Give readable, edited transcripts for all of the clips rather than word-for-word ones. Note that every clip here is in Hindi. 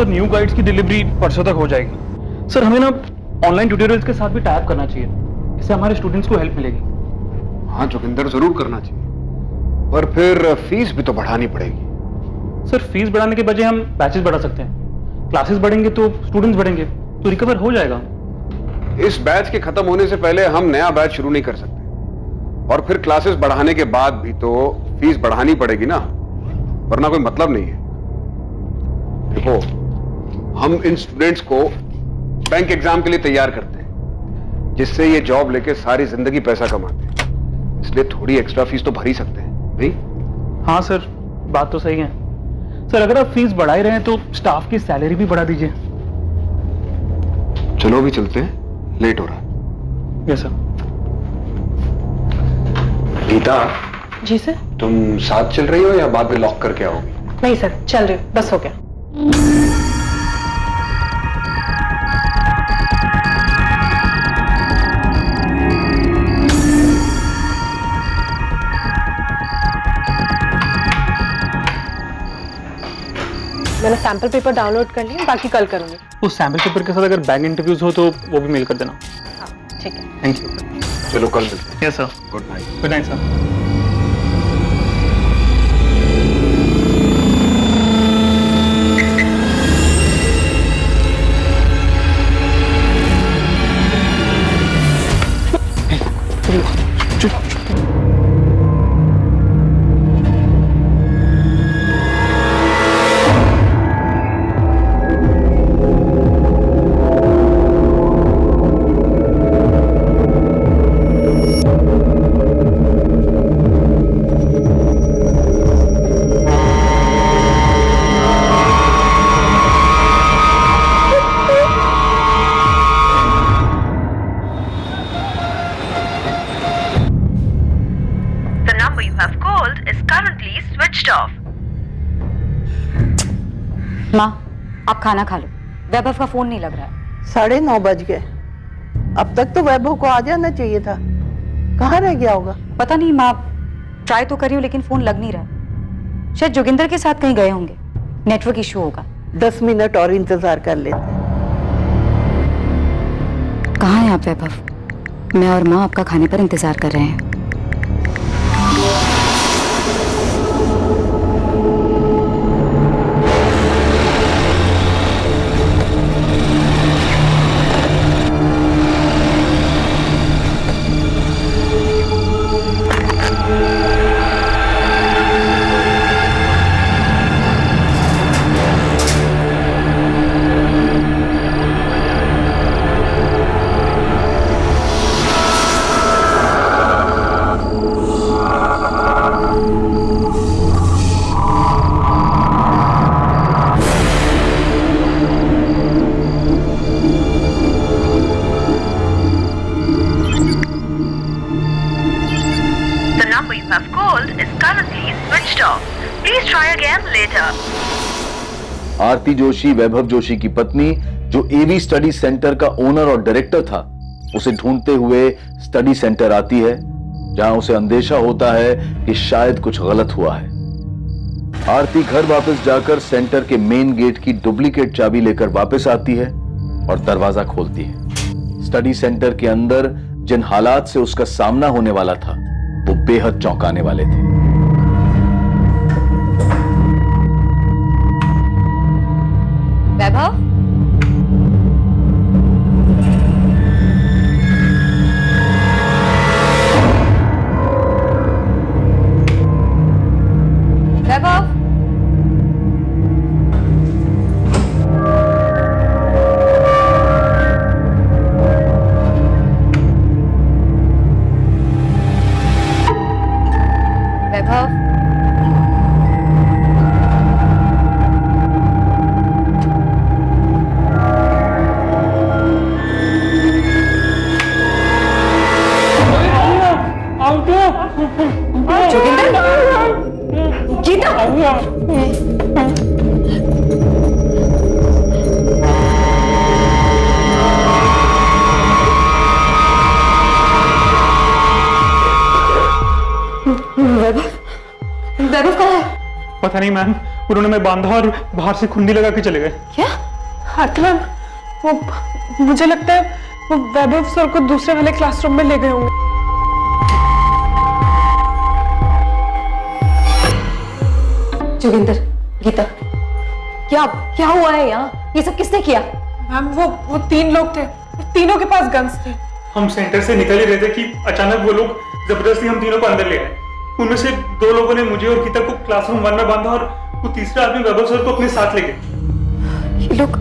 सर न्यू गाइड्स की डिलीवरी परसों तक हो जाएगी। सर हमें ना ऑनलाइन ट्यूटोरियल्स के साथ भी टाइप करना चाहिए, इससे हमारे स्टूडेंट्स को हेल्प मिलेगी। हाँ जोगिंदर, जरूर करना चाहिए, पर फिर फीस भी तो बढ़ानी पड़ेगी। सर फीस बढ़ाने के बजाय हम बैचेस बढ़ा सकते हैं। क्लासेस बढ़ेंगे तो स्टूडेंट्स बढ़ेंगे, तो रिकवर हो जाएगा। इस बैच के खत्म होने से पहले हम नया बैच शुरू नहीं कर सकते, और फिर क्लासेस बढ़ाने के बाद भी तो फीस बढ़ानी पड़ेगी ना, वरना कोई मतलब नहीं है। देखो, हम इन स्टूडेंट्स को बैंक एग्जाम के लिए तैयार करते हैं, जिससे ये जॉब लेके सारी जिंदगी पैसा कमाते हैं, इसलिए थोड़ी एक्स्ट्रा फीस तो भर ही सकते हैं नहीं? हाँ सर, बात तो सही है। सर अगर आप फीस बढ़ा ही रहे हैं तो स्टाफ की सैलरी भी बढ़ा दीजिए। चलो अभी चलते हैं, लेट हो रहा है। Yes sir. गीता, जी सर। तुम साथ चल रही हो या बाद में लॉक करके आओगी? नहीं सर, चल रही हूँ, बस हो गया। मैंने सैंपल पेपर डाउनलोड कर लिया, बाकी कल करूंगी। उस सैम्पल पेपर के साथ अगर बैंक इंटरव्यूज हो तो वो भी मेल कर देना। हाँ ठीक है। Thank you. चलो कल मिलते हैं। Yes sir. Good night. Good night sir. The number you have called is currently switched off. माँ, आप खाना खा लो। वैभव का फोन नहीं लग रहा है। 9:30 बज गए। अब तक तो वैभव को आ जाना चाहिए था। कहाँ रह गया होगा? पता नहीं माँ, ट्राई तो करी हूँ लेकिन फोन लग नहीं रहा। शायद जोगिंदर के साथ कहीं गए होंगे, नेटवर्क इशू होगा। 10 मिनट और इंतजार कर लेते। कहाँ हैं आप वैभव? मैं और माँ आपका खाने पर इंतजार कर रहे हैं। The number you have called is currently switched off. Please try again later. आरती जोशी वैभव जोशी की पत्नी, जो एवी स्टडी सेंटर का ओनर और डायरेक्टर था, उसे ढूंढते हुए स्टडी सेंटर आती है, जहां उसे अंदेशा होता है कि शायद कुछ गलत हुआ है। आरती घर वापस जाकर सेंटर के मेन गेट की डुप्लीकेट चाबी लेकर वापस आती है और दरवाजा खोलती है। स्टडी सेंटर के अंदर जिन हालात से उसका सामना होने वाला था, वो बेहद चौंकाने वाले थे। वैभव, वैभव, वैभव, जोगिंदर, गीता, वैभव कहाँ है? पता नहीं मैम, उन्होंने मैं बांधा और बाहर से खुंडी लगा के चले गए। क्या? आरती मैम, वो मुझे लगता है वो वैभव सर को दूसरे वाले क्लासरूम में ले गए होंगे। जोगिंदर, गीता, क्या क्या हुआ है यहाँ? ये सब किसने किया? मैम वो 3 लोग थे, तीनों के पास गन्स थे। हम सेंटर से निकल ही रहे थे कि अचानक वो लोग जबरदस्ती हम तीनों को अंदर ले आए। उनमें से 2 लोगों ने मुझे और गीता को क्लासरूम 1 में बांधा और वो तीसरा आदमी वैभव सर को अपने साथ ले गए। ये लोग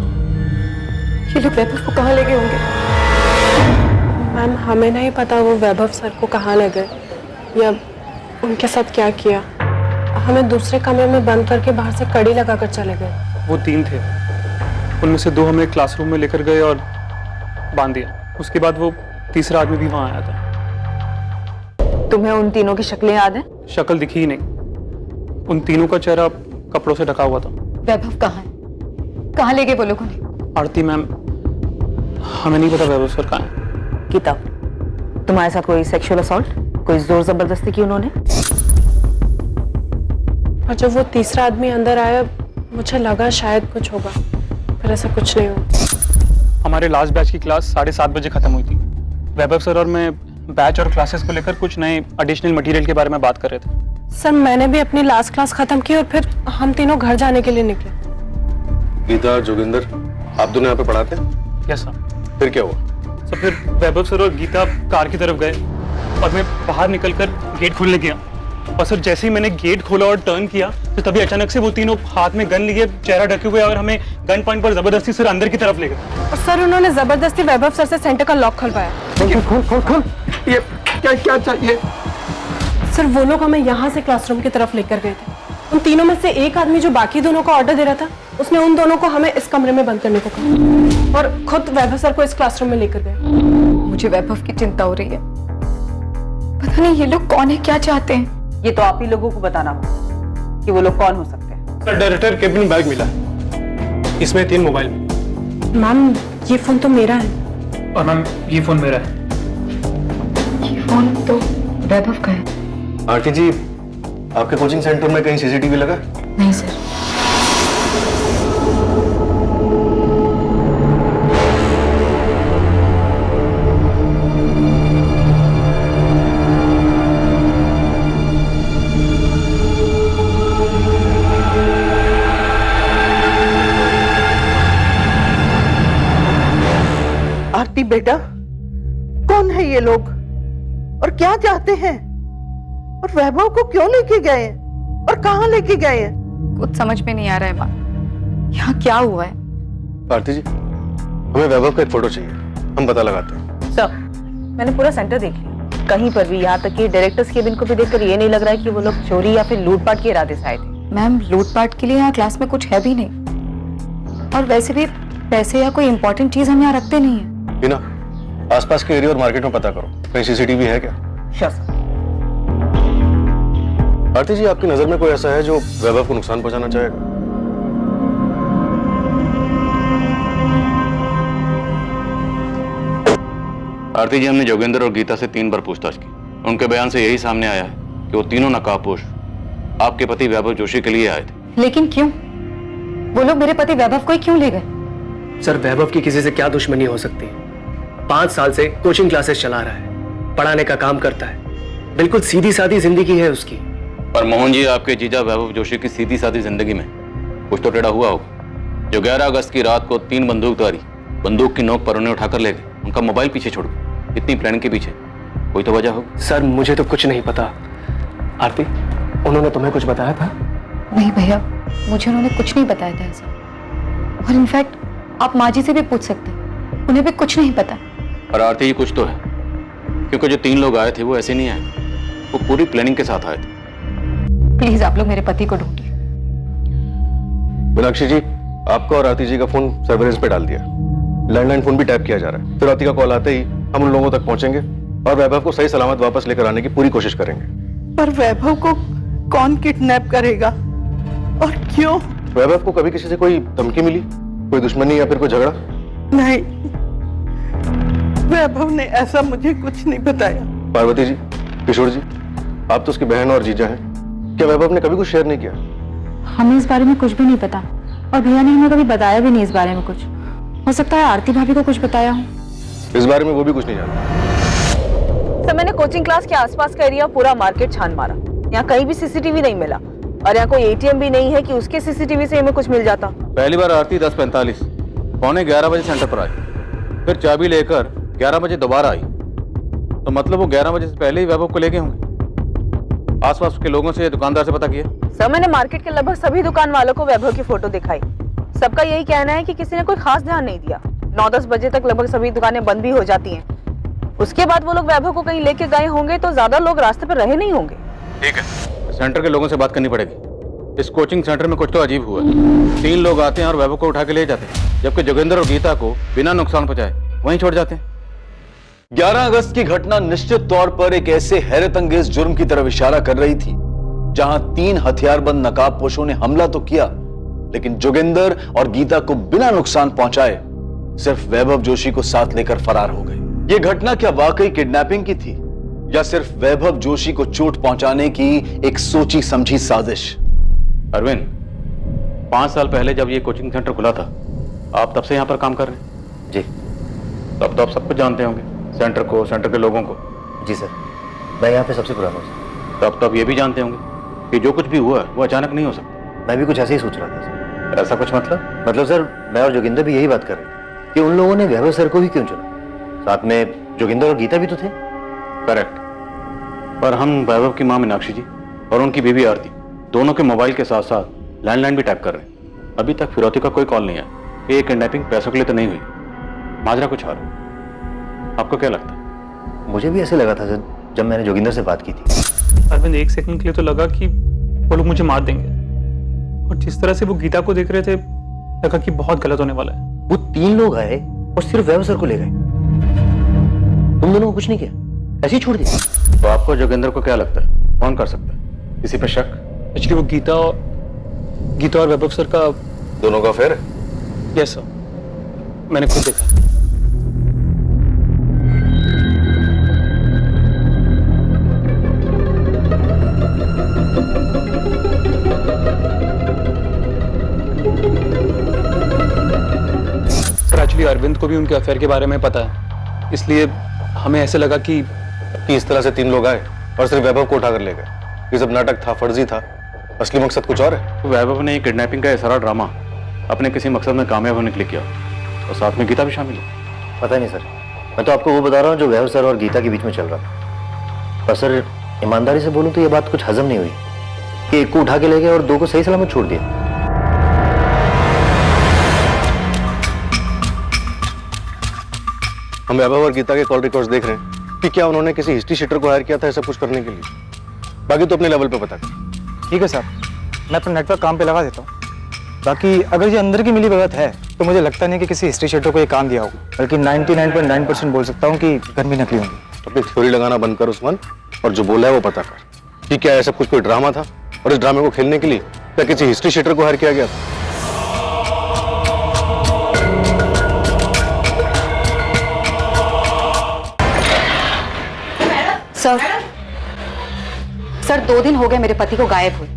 वैभव को कहाँ ले गए होंगे? मैम हमें नहीं पता वो वैभव सर को कहाँ ले गए या उनके साथ क्या किया। हमें दूसरे कमरे में बंद करके बाहर से कड़ी लगाकर चले गए। वो 3 थे, उनमें से 2 हमें क्लासरूम में लेकर गए और बांध दिया। उसके बाद वो तीसरा आदमी भी वहां आया था। तुम्हें उन तीनों की शक्लें याद हैं? शक्ल दिखी ही नहीं, उन तीनों का चेहरा कपड़ों से ढका हुआ था। वैभव कहाँ है? कहाँ ले गए वो लोगों ने? आरती मैम, हमें नहीं पता वैभव सर कहाँ है। गीता, तुम्हारे साथ कोई सेक्सुअल असॉल्ट, कोई जोर जबरदस्ती की उन्होंने? और जब वो तीसरा आदमी अंदर आया मुझे लगा शायद कुछ होगा, पर ऐसा कुछ नहीं हुआ। हमारे लास्ट बैच की क्लास 7:30 बजे खत्म हुई थी। वैभव सर और मैं बैच और क्लासेस को लेकर कुछ नए एडिशनल मटेरियल के बारे में बात कर रहे थे। सर मैंने भी अपनी लास्ट क्लास खत्म की और फिर हम तीनों घर जाने के लिए निकले। गीता, जोगिंदर, आप दोनों यहाँ पे पढ़ाते हैं? Yes sir. फिर क्या हुआ? तो फिर वैभव सर और गीता कार की तरफ गए और मैं बाहर निकलकर गेट खोलने गया और सर जैसे ही मैंने गेट खोला और टर्न किया तो तभी अचानक से वो तीनों हाथ में गन लिए, चेहरा ढके हुए और हमें गन पॉइंट पर जबरदस्ती सर अंदर की तरफ ले गए। और सर उन्होंने जबरदस्ती वैभव सर से सेंटर का लॉक खुलवाया। खोल ये क्या चाहिए? सर वो लोग हमें यहाँ से क्लासरूम की तरफ लेकर गए थे। उन तीनों में से एक आदमी जो बाकी दोनों को ऑर्डर दे रहा था उसने उन दोनों को हमें इस कमरे में बंद करने को कहा और खुद वैभव सर को इस क्लासरूम में लेकर गए। मुझे वैभव की चिंता हो रही है। पता नहीं ये लोग कौन है, क्या चाहते हैं। ये तो आप ही लोगों को बताना होगा कि वो लोग कौन हो सकते हैं। सर डायरेक्टर केबिन बैग मिला है, इसमें 3 मोबाइल। मैम ये फोन तो मेरा है। और मैम ये फोन मेरा है। ये फोन तो वैभव का है। आरती जी, आपके कोचिंग सेंटर में कहीं सीसीटीवी लगा? नहीं सर। आरती बेटा, कौन है ये लोग और क्या चाहते हैं और वैभव को क्यों लेके गए हैं और कहाँ लेके गए हैं? कुछ समझ में नहीं आ रहा है माँ, यहाँ क्या हुआ है? आरती जी, हमें वैभव का एक फोटो चाहिए, हम पता लगाते हैं। सर, मैंने पूरा सेंटर देख लिया, कहीं पर भी, यहाँ तक कि डायरेक्टर्स केबिन को भी देखकर ये नहीं लग रहा है कि वो लोग चोरी या फिर लूटपाट के इरादे से आए थे। मैम लूटपाट के लिए यहाँ क्लास में कुछ है भी नहीं, और वैसे भी पैसे या कोई इंपॉर्टेंट चीज हम यहाँ रखते नहीं है। बिना आसपास के एरिया और मार्केट में पता करो, कहीं सीसीटीवी है क्या? Sure sir. आरती जी, आपकी नजर में कोई ऐसा है जो वैभव को नुकसान पहुंचाना चाहेगा? आरती जी, हमने जोगिंदर और गीता से 3 बार पूछताछ की। उनके बयान से यही सामने आया है कि वो तीनों नकाबपोश आपके पति वैभव जोशी के लिए आए थे। लेकिन क्यों? वो लोग मेरे पति वैभव को ही क्यों ले गए? सर वैभव की किसी से क्या दुश्मनी हो सकती है? 5 साल से कोचिंग क्लासेस चला रहा है, पढ़ाने का काम करता है, बिल्कुल सीधी सादी जिंदगी है उसकी। पर मोहन जी, आपके जीजा वैभव जोशी की सीधी सादी जिंदगी में कुछ तो टेढ़ा हुआ होगा। जो 11 अगस्त की रात को 3 बंदूकधारी बंदूक की नोक पर उन्हें उठाकर ले गए, उनका मोबाइल पीछे छोड़ गए, इतनी प्लानिंग के पीछे कोई तो वजह होगी। सर मुझे तो कुछ नहीं पता। आरती, उन्होंने तुम्हें कुछ बताया था? नहीं भैया, मुझे उन्होंने कुछ नहीं बताया था ऐसा। और इनफैक्ट आप माँ जी से भी पूछ सकते हैं, उन्हें भी कुछ नहीं पता। पर आरती जी, कुछ तो है, क्योंकि जो 3 लोग आए थे वो ऐसे नहीं आए, वो पूरी प्लानिंग के साथ आए थे। प्लीज आप लोग मेरे पति को ढूंढिए। मीनाक्षी जी, आपका और आरती जी का फोन सर्वेलेंस पे डाल दिया, लैंडलाइन फोन भी टैप किया जा रहा है। फिर आरती का कॉल आते ही हम उन लोगों तक पहुंचेंगे और वैभव को सही सलामत वापस लेकर आने की पूरी कोशिश करेंगे। पर वैभव को कौन किडनैप करेगा और क्यों? वैभव को कभी किसी से कोई धमकी मिली, कोई दुश्मनी या फिर कोई झगड़ा? नहीं, वैभव ने ऐसा मुझे कुछ नहीं बताया। पार्वती जी, किशोर जी, आप तो उसकी बहन और जीजा हैं, क्या वैभव ने कभी कुछ शेयर नहीं किया? हमें इस बारे में कुछ भी नहीं पता और भैया ने हमें कभी बताया भी नहीं इस बारे में कुछ। हो सकता है आरती भाभी को कुछ बताया हो। इस बारे में वो भी कुछ नहीं जानता। सर मैंने कोचिंग क्लास के आसपास का एरिया पूरा मार्केट छान मारा, यहाँ कहीं भी सीसीटीवी नहीं मिला और यहाँ कोई एटीएम भी नहीं है कि उसके सीसीटीवी से हमें कुछ मिल जाता। पहली बार आरती 10:45 पौने 11 बजे सेंटर पर आई, फिर चाबी लेकर 11 बजे दोबारा आई, तो मतलब वो 11 बजे से पहले ही वैभव को ले गए होंगे। आसपास के लोगों से, दुकानदार से पता किया? सर मैंने मार्केट के लगभग सभी दुकान वालों को वैभव की फोटो दिखाई, सबका यही कहना है कि किसी ने कोई खास ध्यान नहीं दिया। 9-10 बजे तक लगभग सभी दुकानें बंद भी हो जाती हैं। उसके बाद वो लोग वैभव को कहीं लेके गए होंगे तो ज्यादा लोग रास्ते पर रहे नहीं होंगे। ठीक है, सेंटर के लोगों से बात करनी पड़ेगी। इस कोचिंग सेंटर में कुछ तो अजीब हुआ है। 3 लोग आते हैं और वैभव को उठा के ले जाते हैं, जबकि जोगिंदर और गीता को बिना नुकसान पहुंचाए वहीं छोड़ जाते हैं। 11 अगस्त की घटना निश्चित तौर पर एक ऐसे हैरतअंगेज जुर्म की तरफ इशारा कर रही थी जहां 3 हथियारबंद नकाबपोशों ने हमला तो किया, लेकिन जोगिंदर और गीता को बिना नुकसान पहुंचाए सिर्फ वैभव जोशी को साथ लेकर फरार हो गए। यह घटना क्या वाकई किडनैपिंग की थी या सिर्फ वैभव जोशी को चोट पहुंचाने की एक सोची समझी साजिश? अरविंद, 5 साल पहले जब ये कोचिंग सेंटर खुला था, आप तब से यहाँ पर काम कर रहे हैं? जी। तब तो आप सब कुछ जानते होंगे, सेंटर को, सेंटर के लोगों को। जी सर, मैं यहाँ पे सबसे पुराना हूँ। तब तो आप ये भी जानते होंगे कि जो कुछ भी हुआ वो अचानक नहीं हो सकता। मैं भी कुछ ऐसे ही सोच रहा था सर। ऐसा कुछ मतलब सर, मैं और जोगिंदर भी यही बात कर रहे थे कि उन लोगों ने वैभव सर को ही क्यों चुना? साथ में जोगिंदर और गीता भी तो थे। करेक्ट, पर हम वैभव की मां मीनाक्षी जी और उनकी बीवी आरती दोनों के मोबाइल के साथ साथ लैंडलाइन भी टैप कर रहे हैं। अभी तक फिरौती का कोई कॉल नहीं आया। ये किडनैपिंग पैसों के लिए तो नहीं हुई, माजरा कुछ और। आपको क्या लगता है? मुझे भी ऐसे लगा था सर जब मैंने जोगिंदर से बात की थी। अरविंद, 1 सेकंड के लिए तो लगा कि वो लोग मुझे मार देंगे, और जिस तरह से वो गीता को देख रहे थे लगा कि बहुत गलत होने वाला है। वो 3 लोग आए और सिर्फ वैभव सर को ले गए। तुम दोनों को कुछ नहीं किया, ऐसे ही छोड़ दिया। तो आपको जोगिंदर को क्या लगता है, कौन कर सकता है? किसी पे शक? एक्चुअली वो गीता और वैभव सर का दोनों का अफेयर? यस सर, मैंने खुद देखा। सर एक्चुअली अरविंद को भी उनके अफेयर के बारे में पता है, इसलिए हमें ऐसे लगा कि इस तरह से 3 लोग आए और सिर्फ वैभव को उठाकर ले गए। ये सब नाटक था, फर्जी था, असली मकसद कुछ और है। तो वैभव ने किडनैपिंग का सारा ड्रामा अपने किसी मकसद में कामयाब होने के लिए किया, और साथ में गीता भी शामिल है। पता नहीं सर, मैं तो आपको वो बता रहा हूँ जो वैभव सर और गीता के बीच में चल रहा था। पर सर ईमानदारी से बोलूँ तो ये बात कुछ हजम नहीं हुई कि एक को उठा के ले गए और 2 को सही सलामत छोड़ दिया। हम वैभव और गीता के कॉल रिकॉर्ड्स देख रहे हैं कि क्या उन्होंने किसी हिस्ट्री शीटर को हायर किया था ऐसा कुछ करने के लिए। बाकी तो अपने लेवल पे पता कर। ठीक है साहब, मैं अपना नेटवर्क काम पे लगा देता हूँ। बाकी अगर ये अंदर की मिली भगत है तो मुझे लगता नहीं कि किसी हिस्ट्री शीटर को ये काम दिया होगा, बल्कि 99.9% बोल सकता हूँ कि गन भी नकली होंगी। अपनी थ्योरी लगाना बंद कर उस्मान, और जो बोला है वो पता कर कि क्या ऐसा कुछ कोई ड्रामा था और इस ड्रामे को खेलने के लिए क्या किसी हिस्ट्री शीटर को हायर किया गया था? सर 2 दिन हो गए मेरे पति को गायब हुए,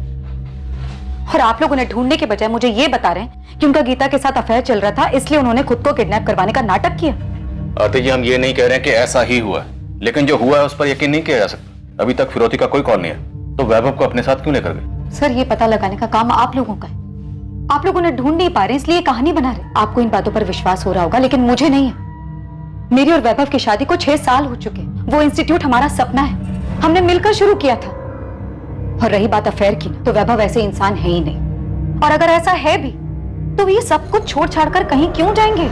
और आप लोग उन्हें ढूंढने के बजाय मुझे ये बता रहे हैं कि उनका गीता के साथ अफेयर चल रहा था, इसलिए उन्होंने खुद को किडनैप करवाने का नाटक किया। आरती जी, हम ये नहीं कह रहे हैं कि ऐसा ही हुआ, लेकिन जो हुआ है उस पर यकीन नहीं किया जा सकता। अभी तक फिरौती का कोई कॉल नहीं है, तो वैभव को अपने साथ क्यों लेकर गए? सर ये पता लगाने का काम आप लोगों का है। आप लोग उन्हें ढूंढ नहीं पा रहे इसलिए कहानी बना रहे। आपको इन बातों पर विश्वास हो रहा होगा, लेकिन मुझे नहीं है। मेरी और वैभव की शादी को 6 साल हो चुके। वो इंस्टीट्यूट हमारा सपना है, हमने मिलकर शुरू किया था। और रही बात अफेयर की, तो वैभव ऐसे इंसान है ही नहीं, और अगर ऐसा है भी तो ये सब कुछ छोड़ छाड़ कर कहीं क्यों जाएंगे?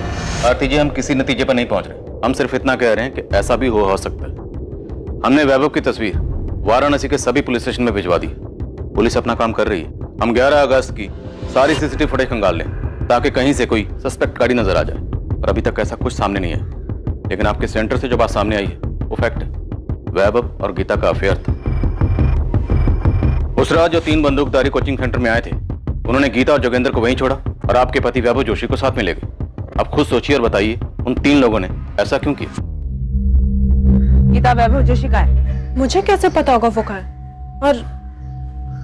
आरती जी, हम किसी नतीजे पर नहीं पहुंच रहे। हम सिर्फ इतना कह रहे हैं कि ऐसा भी हो सकता है। हमने वैभव की तस्वीर वाराणसी के सभी पुलिस स्टेशन में भिजवा दी। पुलिस अपना काम कर रही है। हम 11 अगस्त की सारी सीसीटीवी फुटेज खंगाल लें ताकि कहीं से कोई सस्पेक्ट गाड़ी नजर आ जाए, और अभी तक ऐसा कुछ सामने नहीं है। लेकिन आपके सेंटर से जो बात सामने आई है वो फैक्ट है, वैभव और गीता का अफेयर था। उस रात जो 3 बंदूकधारी कोचिंग सेंटर में आए थे, उन्होंने गीता और जोगेंद्र को वहीं छोड़ा और आपके पति वैभव जोशी को साथ में ले गए। आप खुद सोचिए और बताइए, उन 3 लोगों ने ऐसा क्यों किया? गीता वैभव जोशी का है? मुझे कैसे पता होगा वो कहाँ है? और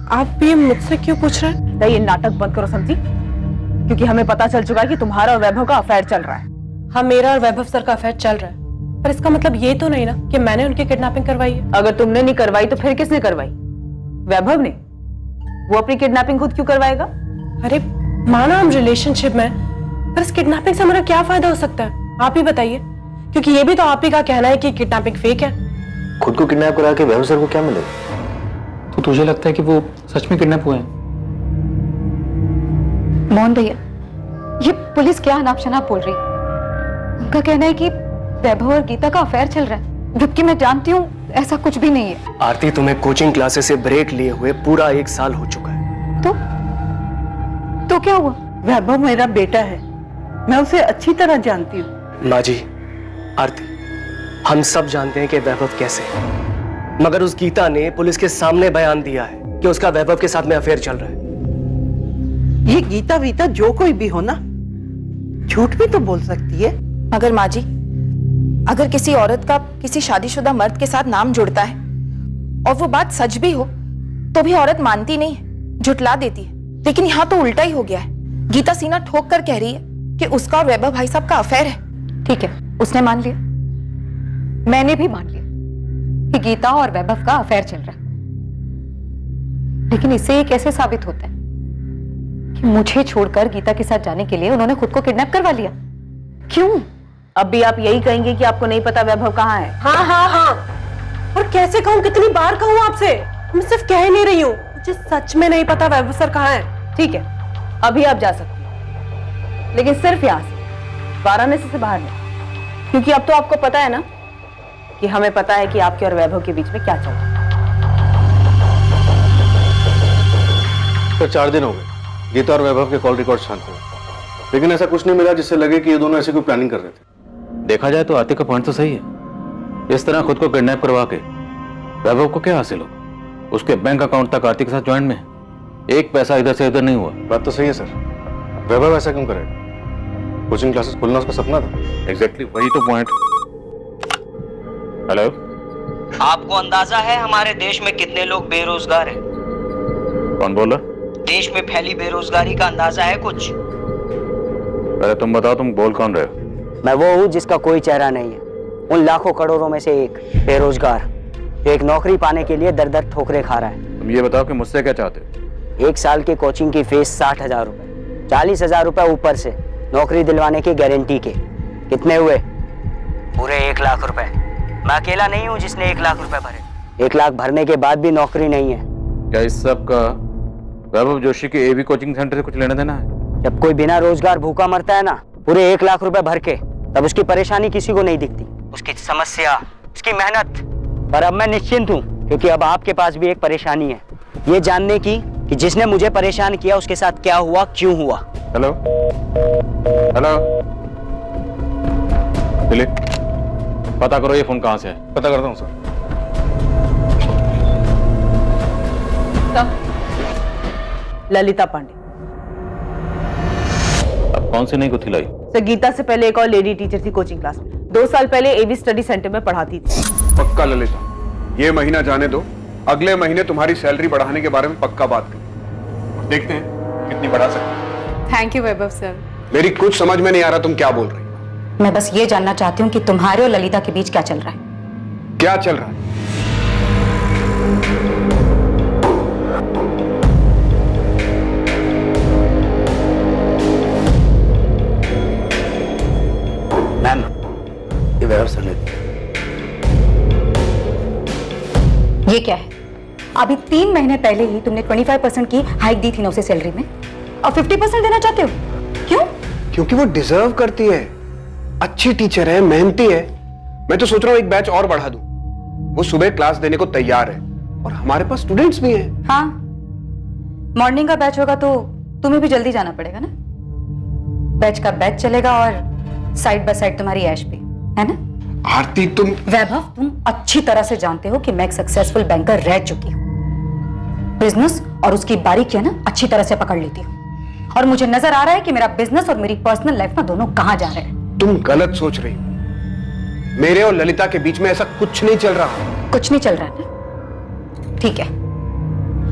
आप ये मुझसे क्यों पूछ रहे हैं? तो ये नाटक बंद करो समझी, क्योंकि हमें पता चल चुका है कि तुम्हारा और वैभव का अफेयर चल रहा है। हाँ, मेरा और वैभव सर का अफेयर चल रहा है, पर इसका मतलब ये तो नहीं ना कि मैंने उनकी किडनैपिंग करवाई है। अगर तुमने नहीं करवाई तो फिर किसने करवाई? वैभव ने। वो अपनी किडनैपिंग खुद क्यों करवाएगा? अरे माना हम रिलेशनशिप में, पर इस किडनैपिंग से हमारा क्या फायदा हो सकता है, आप ही बताइए, क्योंकि ये भी तो आप ही का कहना है कि किडनैपिंग फेक है। खुद को किडनैप करा के वैभव सर को क्या मिलेगा? तो तुझे लगता है कि वो सच में किडनैप हुए हैं? मोहन भैया, ये पुलिस क्या अनाप शनाप बोल रही है? उनका कहना है कि वैभव और गीता का अफेयर चल रहा है, जबकि मैं जानती हूँ ऐसा कुछ भी नहीं है। आरती, तुम्हें कोचिंग क्लासेस से ब्रेक लिए हुए पूरा 1 साल हो चुका है। तो क्या हुआ? वैभव मेरा बेटा है, मैं उसे अच्छी तरह जानती हूँ। माँ जी, आरती, हम सब जानते हैं कि वैभव कैसे है, मगर उस गीता ने पुलिस के सामने बयान दिया है कि उसका वैभव के साथ में अफेयर चल रहा है। ये गीता वीता जो कोई भी हो ना, झूठ भी तो बोल सकती है। मगर माँ जी, अगर किसी औरत का किसी शादीशुदा मर्द के साथ नाम जुड़ता है और वो बात सच भी हो तो भी औरत मानती नहीं है, झुटला देती है। लेकिन यहाँ तो उल्टा ही हो गया है। गीता सीना ठोक कर कह रही है कि उसका और वैभव भाई साहब का अफेयर है। ठीक है, उसने मान लिया, मैंने भी मान लिया कि गीता और वैभव का अफेयर चल रहा है। लेकिन इससे ये कैसे साबित होता है कि मुझे छोड़कर गीता के साथ जाने के लिए उन्होंने खुद को किडनैप करवा लिया? क्यों? अब भी आप यही कहेंगे कि आपको नहीं पता वैभव कहाँ है? हाँ हाँ हाँ, और कैसे कहूँ, कितनी बार कहूँ आपसे? मैं सिर्फ कह ही नहीं रही हूँ, मुझे सच में नहीं पता वैभव सर कहाँ है। ठीक है, अभी आप जा सकती हैं, लेकिन सिर्फ यहाँ से, वाराणसी से बाहर नहीं, क्योंकि अब तो आपको पता है ना कि हमें पता है कि आपके और वैभव के बीच में क्या चल रहा है। तो 4 दिन हो गए गीता और वैभव के कॉल रिकॉर्ड छानते हुए, लेकिन ऐसा कुछ नहीं मिला जिससे लगे कि ये दोनों ऐसी कोई प्लानिंग कर रहे थे। देखा जाए तो आरती का पॉइंट तो सही है। इस तरह खुद को किडनैप करवा के वैभव को क्या हासिल हो? उसके बैंक अकाउंट तक आरती के साथ ज्वाइंट में है। एक पैसा इधर से उधर नहीं हुआ। बात तो सही है सर, वैभव ऐसा क्यों करेगा? कोचिंग क्लासेस खोलना उसका सपना था। एग्जैक्टली, वही तो पॉइंट। हेलो, आपको अंदाजा है हमारे देश में कितने लोग बेरोजगार हैं? कौन बोल रहा? देश में फैली बेरोजगारी का अंदाजा है कुछ? पहले तुम बताओ, तुम बोल कौन रहे हो? मैं वो हूँ जिसका कोई चेहरा नहीं है, उन लाखों करोड़ों में से एक बेरोजगार, जो एक नौकरी पाने के लिए दर दर ठोकरे खा रहा है। तुम ये बताओ कि मुझसे क्या चाहते हो? 1 साल की कोचिंग की फीस 60,000 रुपए, 40,000 रुपए ऊपर से नौकरी दिलवाने की गारंटी के। कितने हुए? पूरे 1 लाख रुपए। मैं अकेला नहीं हूँ जिसने 1 लाख रुपए भरे। 1 लाख भरने के बाद भी नौकरी नहीं है। क्या इस सब का वैभव जोशी के एवी कोचिंग सेंटर से कुछ लेना देना है? जब कोई बिना रोजगार भूखा मरता है ना, पूरे 1 लाख रुपए भर के, तब उसकी परेशानी किसी को नहीं दिखती, उसकी समस्या, उसकी मेहनत। पर अब मैं निश्चिंत हूँ, क्योंकि अब आपके पास भी एक परेशानी है, ये जानने की कि जिसने मुझे परेशान किया उसके साथ क्या हुआ, क्यों हुआ। हेलो हेलो, दिलीप, पता करो ये फोन कहाँ से है। पता करता हूँ सर। ललिता पांडे। अब कौन सी नई गुत्थी लाई? सर, गीता से पहले एक और लेडी टीचर थी कोचिंग क्लास में, 2 साल पहले एवी स्टडी सेंटर में पढ़ाती थी। पक्का ललिता, ये महीना जाने दो, अगले महीने तुम्हारी सैलरी बढ़ाने के बारे में पक्का बात करें। देखते हैं कितनी बढ़ा सकते हैं। Thank you Vaibhav sir. मेरी कुछ समझ में नहीं आ रहा तुम क्या बोल रही हो। मैं बस ये जानना चाहती हूँ कि तुम्हारे और ललिता के बीच क्या चल रहा है। क्या चल रहा है? मैम, ये वैभव सर ने ये क्या है? अभी 3 महीने पहले ही तुमने 25% की हाइक दी थी ना उसे सैलरी में, और 50% देना चाहते हो? क्यों? क्योंकि वो डिजर्व करती है, अच्छी टीचर है, मेहनती है। मैं तो सोच रहा हूँ एक बैच और बढ़ा दूं। वो सुबह क्लास देने को तैयार है और हमारे पास स्टूडेंट्स भी हैं। हाँ, मॉर्निंग का बैच होगा तो तुम्हें भी जल्दी जाना पड़ेगा ना। बैच का बैच चलेगा और साइड बाय साइड तुम्हारी ऐश भी, है ना? आरती, तुम वैभव, तुम अच्छी तरह से जानते हो कि मैं एक सक्सेसफुल बैंकर रह चुकी हूँ। बिजनेस और उसकी बारीकियां ना अच्छी तरह से पकड़ लेती हूँ, और मुझे नजर आ रहा है कि मेरा बिजनेस और मेरी पर्सनल लाइफ ना दोनों कहाँ जा रहे हैं। तुम गलत सोच रही हो। मेरे और ललिता के बीच में ऐसा कुछ नहीं चल रहा। कुछ नहीं चल रहा है ना? ठीक है,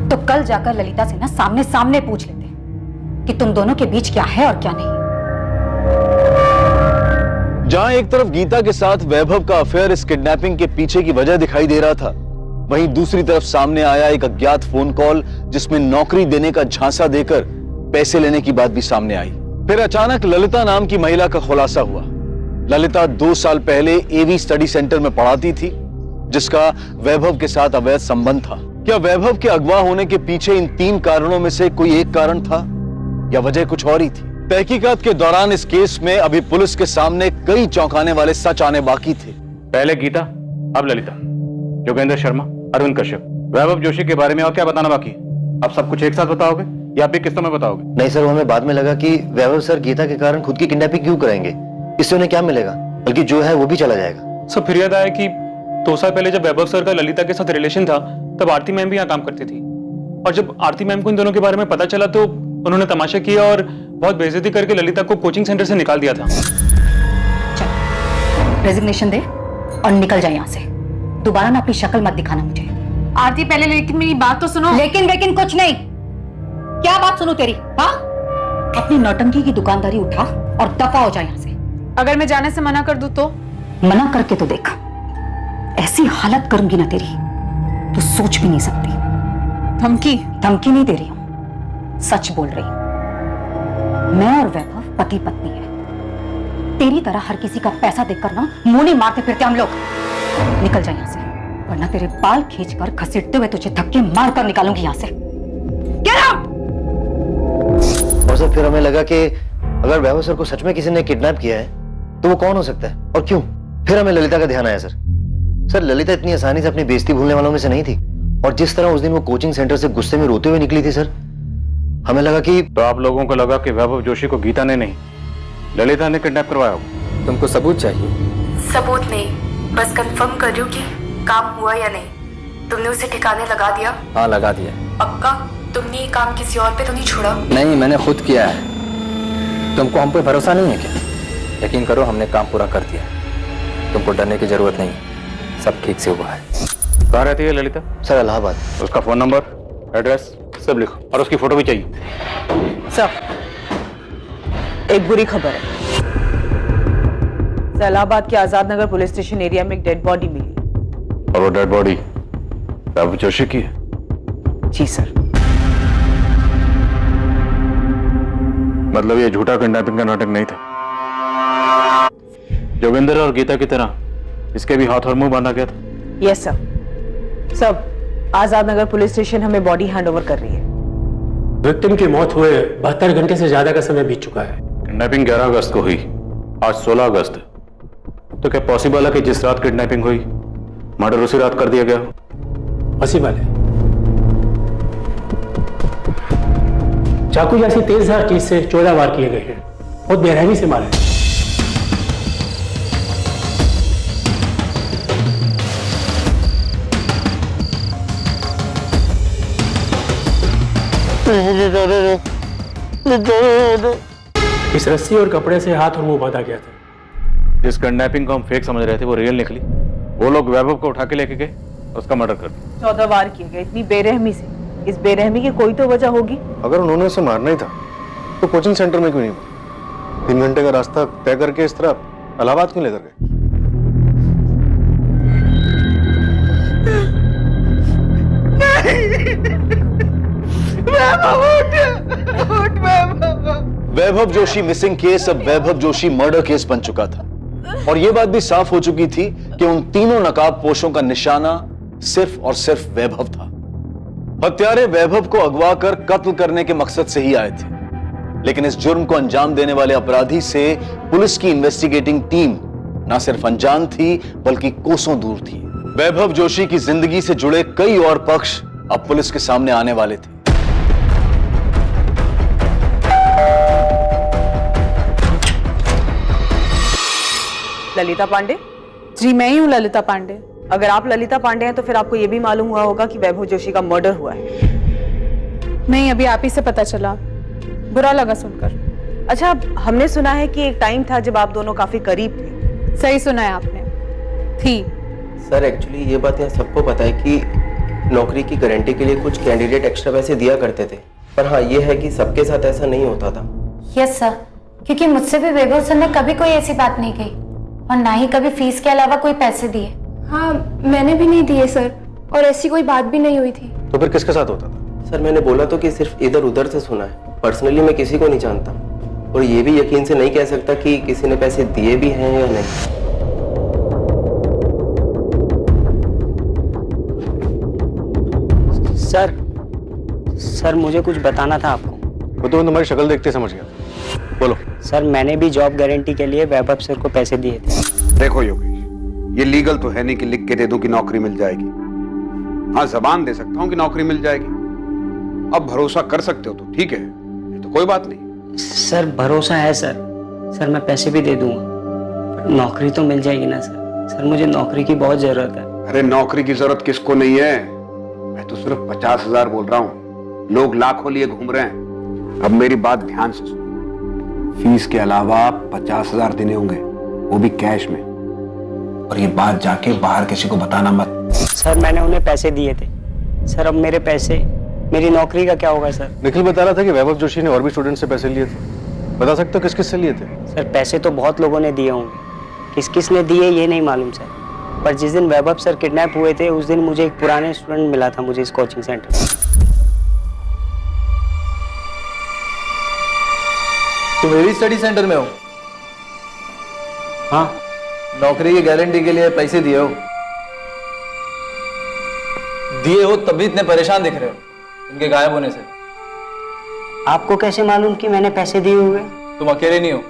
तो कल जाकर ललिता से ना सामने सामने पूछ लेते कि तुम दोनों के बीच क्या है और क्या नहीं। जहां एक तरफ गीता के साथ वैभव का अफेयर इस किडनैपिंग के पीछे की वजह दिखाई दे रहा था, वहीं दूसरी तरफ सामने आया एक अज्ञात फोन कॉल जिसमें नौकरी देने का झांसा देकर पैसे लेने की बात भी सामने आई। फिर अचानक ललिता नाम की महिला का खुलासा हुआ। ललिता 2 साल पहले एवी स्टडी सेंटर में पढ़ाती थी, जिसका वैभव के साथ अवैध संबंध था। क्या वैभव के अगवा होने के पीछे इन 3 कारणों में से कोई एक कारण था या वजह कुछ और ही थी? तहकीकात के दौरान इस केस में अभी पुलिस के सामने कई चौंकाने वाले सच आने बाकी थे। पहले गीता, अब ललिता, योगेंद्र शर्मा, अरविंद कश्यप, वैभव जोशी के बारे में और क्या बताना बाकी है? आप सब कुछ एक साथ बताओगे या आप किस्तों में बताओगे? नहीं सर, वो हमें बाद में लगा कि वैभव सर गीता के कारण खुद की किडनैपिंग क्यों करेंगे, इससे उन्हें क्या मिलेगा, बल्कि जो है वो भी चला जाएगा। सब फिर याद आया कि 2 साल पहले जब वैभव सर का ललिता के साथ रिलेशन था, तब आरती मैम भी यहाँ काम करती थी। और जब आरती मैम को इन दोनों के बारे में पता चला तो उन्होंने तमाशा किया और बहुत बेइज्जती करके ललिता को कोचिंग सेंटर से निकाल दिया था। चल, रेजिग्नेशन दे और निकल जाए यहाँ से। दोबारा ना अपनी शक्ल मत दिखाना मुझे। आरती पहले लेकिन मेरी बात तो सुनो। लेकिन कुछ नहीं। क्या बात सुनूं तेरी? हाँ, अपनी नौटंकी की दुकानदारी उठा और दफा हो जाए यहाँ से। अगर मैं जाने से मना कर दूं तो? मना करके तो देख, ऐसी हालत करूंगी ना तेरी तो सोच भी नहीं सकती। धमकी नहीं दे रही हूं, सच बोल रही हूं। मैं और वैभव पति पत्नी है। तेरी तरह हर किसी का पैसा देखकर ना मुंह नहीं मारते फिरते हम लोग। निकल जा यहाँ से, वरना तेरे बाल खींचकर घसीटते हुए तुझे धक्के मारकर निकालूंगी यहाँ से। Get out! और सर फिर हमें लगा कि अगर वैभव सर को सच में किसी ने किडनैप किया है तो वो कौन हो सकता है और क्यों? फिर हमें ललिता का ध्यान आया सर ललिता इतनी आसानी से अपनी बेइज्जती भूलने वालों में से नहीं थी, और जिस तरह उस दिन वो कोचिंग सेंटर से गुस्से में रोते हुए निकली थी सर, हमें लगा कि तो आप लोगों को लगा कि वैभव जोशी को गीता ने नहीं, ललिता ने किडनैप करवाया होगा। तुमको सबूत चाहिए? सबूत नहीं, बस कंफर्म कर रही हूं कि काम हुआ या नहीं। तुमने उसे ठिकाने लगा दिया? हाँ, लगा दिया। पक्का? तुमने ये काम किसी और पे तो नहीं छोड़ा? नहीं, मैंने खुद किया है। तुमको हम पे भरोसा नहीं है क्या? यकीन करो, हमने काम पूरा कर दिया। तुमको डरने की जरूरत नहीं, सब ठीक से हुआ है। कहाँ रहती है ललिता? सर इलाहाबाद। उसका फोन नंबर, एड्रेस सब लिखो और उसकी फोटो भी चाहिए। सर, एक बुरी खबर है। इलाहाबाद के Azad Nagar police station area में एक डेड बॉडी मिली। और वो डेड बॉडी वैभव जोशी की है? जी सर। मतलब ये झूठा किडनैपिंग का नाटक नहीं था। जोगिंदर और गीता की तरह इसके भी हाथ और मुंह बांधा गया था। Yes sir. सब आजाद नगर पुलिस स्टेशन हमें बॉडी हैंड ओवर कर रही है। विक्टिम की मौत हुए 72 घंटे से ज्यादा का समय बीत चुका है। किडनैपिंग 11 अगस्त को हुई, आज 16 अगस्त है। तो क्या पॉसिबल है कि जिस रात किडनैपिंग हुई मर्डर उसी रात कर दिया गया हो? पॉसिबल है। चाकू जैसी तेजधार चीज से 14 वार किए गए हैं, बहुत बेरहमी से मारे। इस रस्सी और कपड़े से हाथ और मुंह बांधा गया था। जिस किडनैपिंग को हम फेक समझ रहे थे वो रियल निकली। वो लोग वैभव को उठा के लेके गए, उसका मर्डर कर दिया। 14 वार किए गए, इतनी बेरहमी से। इस बेरहमी की कोई तो वजह होगी। अगर उन्होंने उसे मारना ही था तो कोचिंग सेंटर में क्यों नहीं मारा? 3 घंटे का रास्ता तय करके इस तरह इलाहाबाद क्यों लेकर गए? वैभव जोशी मिसिंग केस अब वैभव जोशी मर्डर केस बन चुका था, और यह बात भी साफ हो चुकी थी कि उन तीनों नकाबपोशों का निशाना सिर्फ और सिर्फ वैभव था। हत्यारे वैभव को अगवा कर कत्ल करने के मकसद से ही आए थे, लेकिन इस जुर्म को अंजाम देने वाले अपराधी से पुलिस की इन्वेस्टिगेटिंग टीम न सिर्फ अनजान थी बल्कि कोसों दूर थी। वैभव जोशी की जिंदगी से जुड़े कई और पक्ष अब पुलिस के सामने आने वाले थे। ललिता पांडे? जी मैं ही हूँ ललिता पांडे। अगर आप ललिता पांडे हैं तो फिर आपको यह भी मालूम हुआ होगा कि वैभव जोशी का मर्डर हुआ है। नहीं, अभी आप ही से पता चला, बुरा लगा सुनकर। अच्छा, हमने सुना है कि एक टाइम था जब आप दोनों काफी करीब थे। सही सुना है आपने, थी। सर एक्चुअली ये बात यहाँ सबको पता है कि नौकरी की गारंटी के लिए कुछ कैंडिडेट एक्स्ट्रा पैसे दिया करते थे, पर हाँ ये है कि सबके साथ ऐसा नहीं होता था। यस सर, क्योंकि मुझसे भी वैभव सर ने कभी कोई ऐसी बात नहीं कही और ना ही कभी फीस के अलावा कोई पैसे दिए। हाँ, मैंने भी नहीं दिए सर, और ऐसी कोई बात भी नहीं हुई थी। तो फिर किसके साथ होता था? सर मैंने बोला तो कि सिर्फ इधर उधर से सुना है, पर्सनली मैं किसी को नहीं जानता और ये भी यकीन से नहीं कह सकता कि किसी ने पैसे दिए भी हैं या नहीं। सर मुझे कुछ बताना था आपको। वो तो मैं तुम्हारी शक्ल देखते समझ गया। बोलो। सर मैंने भी जॉब गारंटी के लिए वैभव सर को पैसे दिए थे। देखो योगेश, ये लीगल तो है नहीं कि लिख के दे दूं कि नौकरी मिल जाएगी। हाँ, जबान दे सकता हूं कि नौकरी मिल जाएगी। अब भरोसा कर सकते हो तो ठीक है, ये तो कोई बात नहीं। सर भरोसा है सर, मैं पैसे भी दे दूंगा, नौकरी तो मिल जाएगी ना सर? सर मुझे नौकरी की बहुत जरूरत है। अरे नौकरी की जरूरत किसको नहीं है, मैं तो सिर्फ 50,000 बोल रहा हूँ, लोग लाखों लिए घूम रहे हैं। अब मेरी बात ध्यान से सुनो, फीस के अलावा 50,000 देने होंगे, वो भी कैश में, और ये बात जाके बाहर किसी को बताना मत। सर मैंने उन्हें पैसे दिए थे सर, अब मेरे पैसे, मेरी नौकरी का क्या होगा सर? निखिल बता रहा था कि वैभव जोशी ने और भी स्टूडेंट से पैसे लिए थे, बता सकते हो किस किस से लिए थे? सर पैसे तो बहुत लोगों ने दिए होंगे, किस किस ने दिए ये नहीं मालूम सर, पर जिस दिन वैभव सर किडनैप हुए थे उस दिन मुझे एक पुराने स्टूडेंट मिला था मुझे इस कोचिंग सेंटर में। तुम एवी स्टडी सेंटर में हो? हाँ। नौकरी की गारंटी के लिए पैसे दिए हो? दिए हो तभी इतने परेशान दिख रहे हो इनके गायब होने से। आपको कैसे मालूम कि मैंने पैसे दिए हुए? तुम अकेले नहीं हो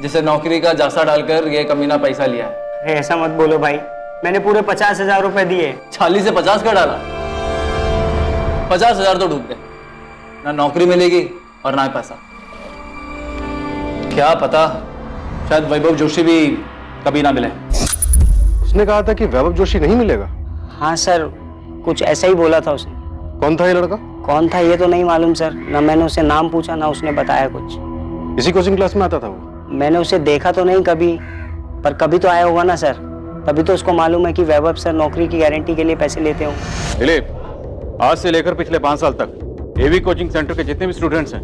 जिसे नौकरी का जासा डालकर ये कमीना पैसा लिया है। अरे ऐसा मत बोलो भाई, मैंने पूरे 50,000 रुपए दिए। 40 से 50 का डाला? 50,000 तो डूब गए, ना नौकरी मिलेगी और ना पैसा। क्या पता शायद वैभव जोशी भी कभी ना मिले। उसने कहा था कि वैभव जोशी नहीं मिलेगा। हाँ सर, कुछ ऐसा ही बोला था उसने। कौन था ये लड़का? कौन था ये तो नहीं मालूम सर, ना मैंने उसे नाम पूछा ना उसने बताया कुछ। इसी कोचिंग क्लास में आता था वो? मैंने उसे देखा तो नहीं कभी, पर कभी तो आया होगा ना सर, तभी तो उसको मालूम है कि वैभव सर नौकरी की गारंटी के लिए पैसे लेते होंगे। दिलीप, आज से लेकर पिछले 5 साल तक एवी कोचिंग सेंटर के जितने भी स्टूडेंट्स हैं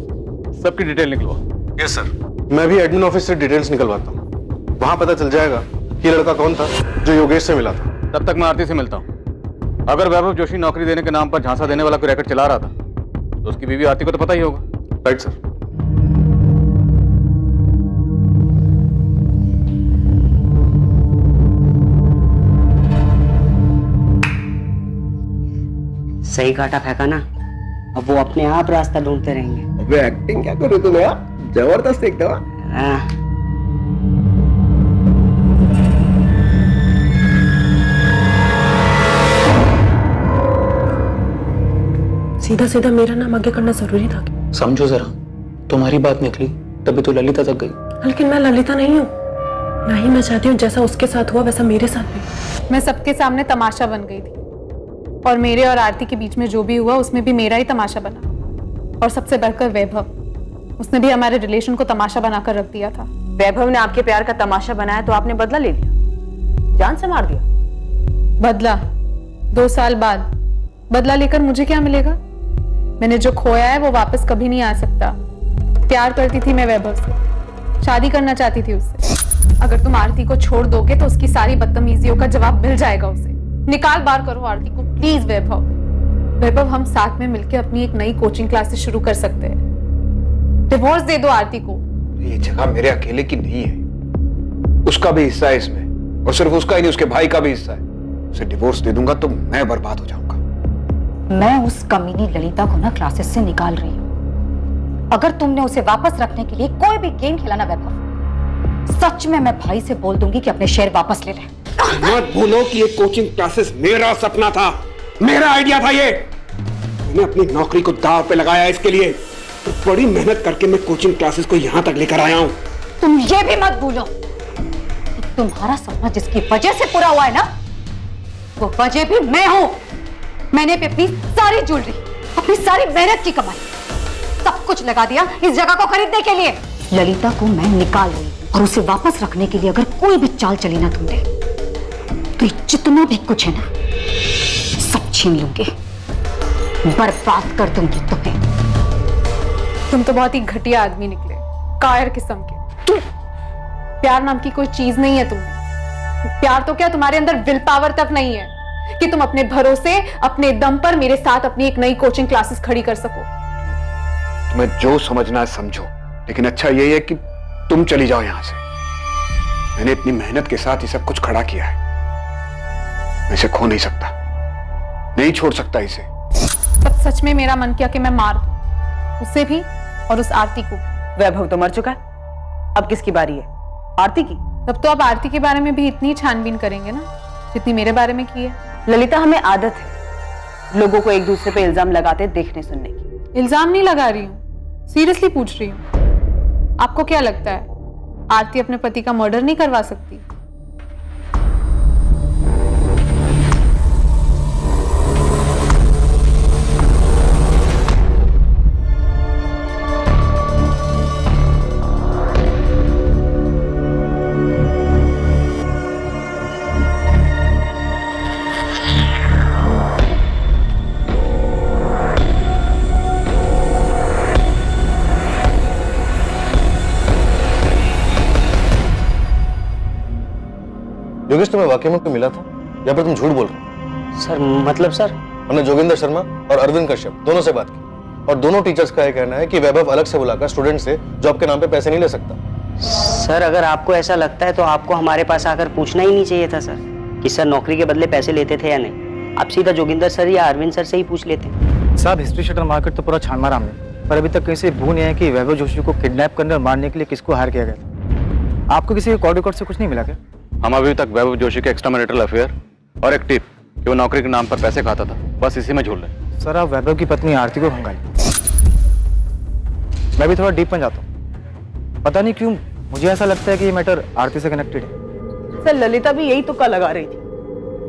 सबकी डिटेल निकलवा। Yes sir. मैं भी एडमिन ऑफिस से डिटेल्स निकलवाता हूँ, वहां पता चल जाएगा कि लड़का कौन था जो योगेश से मिला था। तब तक मैं आरती से मिलता हूँ। अगर वैभव जोशी नौकरी देने के नाम पर झांसा देने वाला कोई रैकेट चला रहा था तो उसकी बीवी आरती को तो पता ही होगा। Right sir. सही काटा फेंका ना, अब वो अपने आप रास्ता ढूंढते रहेंगे। अबे एक्टिंग क्या करो तुम यार, जबरदस्त एकदम। सीधा सीधा मेरा नाम आगे करना जरूरी था क्या? समझो जरा, तुम्हारी बात निकली तभी तो ललिता तक गई। लेकिन मैं ललिता नहीं हूँ, ना ही मैं चाहती हूँ जैसा उसके साथ हुआ वैसा मेरे साथ भी। मैं सबके सामने तमाशा बन गई थी और मेरे और आरती के बीच में जो भी हुआ उसमें भी मेरा ही तमाशा बना। और सबसे बढ़कर वैभव, उसने भी हमारे रिलेशन को तमाशा बनाकर रख दिया था। वैभव ने आपके प्यार का तमाशा बनाया तो आपने बदला ले लिया, जान से मार दिया। बदला? 2 साल बाद बदला लेकर मुझे क्या मिलेगा? मैंने जो खोया है वो वापस कभी नहीं आ सकता। प्यार करती थी मैं वैभव से, शादी करना चाहती थी उससे। अगर तुम आरती को छोड़ दोगे तो उसकी सारी बदतमीजियों का जवाब मिल जाएगा उसे। निकाल बाहर करो आरती को प्लीज वैभव। वैभव, हम साथ में मिलकर अपनी एक नई कोचिंग क्लासेस शुरू कर सकते हैं। डिवोर्स दे दो आरती को। ये जगह मेरे अकेले की नहीं है, उसका भी हिस्सा है इसमें, और सिर्फ उसका ही नहीं उसके भाई का भी हिस्सा है। उसे डिवोर्स दे दूंगा तो मैं बर्बाद हो जाऊंगा। मैं उस कमीनी ललिता को ना क्लासेस से निकाल रही हूँ। अगर तुमने उसे वापस रखने के लिए कोई भी गेम खेला ना वैभव, सच में मैं भाई से बोल दूंगी कि अपने शेयर वापस ले ले। मत भूलो कि ये कोचिंग क्लासेस मेरा सपना था, मेरा आइडिया था ये। मैंने अपनी नौकरी को दांव पे लगाया इसके लिए, तो बड़ी मेहनत करके मैं कोचिंग क्लासेस को यहां तक लेकर आया हूं। तुम ये भी मत भूलो कि तुम्हारा सपना जिसकी वजह से पूरा हुआ है ना, वो वजह भी मैं हूं। मैंने भी अपनी सारी ज्वेलरी, अपनी सारी मेहनत की कमाई, सब कुछ लगा दिया इस जगह को खरीदने के लिए। ललिता को मैं निकाल रही हूं और उसे वापस रखने के लिए अगर कोई भी चाल चली ना तुमने, तो जितना भी कुछ है ना सब छीन लूंगी, बर्बाद कर दूंगी तुम्हें। तुम तो बहुत ही घटिया आदमी निकले, कायर किस्म के। प्यार नाम की कोई चीज नहीं है तुम्हें। प्यार तो क्या, तुम्हारे अंदर विल पावर तक नहीं है कि तुम अपने भरोसे, अपने दम पर मेरे साथ अपनी एक नई कोचिंग क्लासेस खड़ी कर सको। तुम्हें जो समझना है समझो, लेकिन अच्छा यही है कि तुम चली जाओ यहां से। मैंने इतनी मेहनत के साथ ये सब कुछ खड़ा किया है, मैं इसे खो नहीं सकता, नहीं छोड़ सकता इसे। तब सच में मेरा मन किया कि मैं मार दूं, उसे भी और उस आरती को। वैभव तो मर चुका है, अब किसकी बारी है? आरती की। तब तो आप आरती के बारे में भी इतनी छानबीन करेंगे ना जितनी मेरे बारे में की है। ललिता, हमें आदत है लोगों को एक दूसरे पे इल्जाम लगाते देखने सुनने की। इल्जाम नहीं लगा रही हूँ, सीरियसली पूछ रही हूँ। आपको क्या लगता है आरती अपने पति का मर्डर नहीं करवा सकती? योगेश, तुम्हें वाकई में कोई मिला था या फिर तुम झूठ बोल रहे हो? सर मतलब सर, हमने जोगिंदर शर्मा और अरविंद कश्यप दोनों से बात की और दोनों टीचर्स का यह कहना है कि वैभव अलग से बुलाकर स्टूडेंट से जॉब के नाम पे पैसे नहीं ले सकता। सर अगर आपको ऐसा लगता है तो आपको हमारे पास आकर पूछना ही नहीं चाहिए था सर कि सर नौकरी के बदले पैसे लेते थे या नहीं। आप सीधा जोगिंदर सर या अरविंद सर से ही पूछ लेते। साहब, हिस्ट्री शटर मार्केट तो पूरा छान मारा हमने, पर अभी तक कहीं से भू नहीं है कि वैभव जोशी को किडनैप करने और मारने के लिए किसको हायर किया गया था। आपको किसी कॉल रिकॉर्ड से कुछ नहीं मिला क्या? हम अभी तक वैभव जोशी के एक्स्ट्रा मैरिटल अफेयर और एक टिप कि वो नौकरी के नाम पर पैसे खाता था, बस इसी में झूल रहे। सर, आप वैभव की पत्नी आरती को भंगाली। मैं भी थोड़ा डीप में जाता हूँ। पता नहीं क्यों मुझे ऐसा लगता है कि ये मैटर आरती से कनेक्टेड है। सर ललिता भी यही तुक्का लगा रही थी।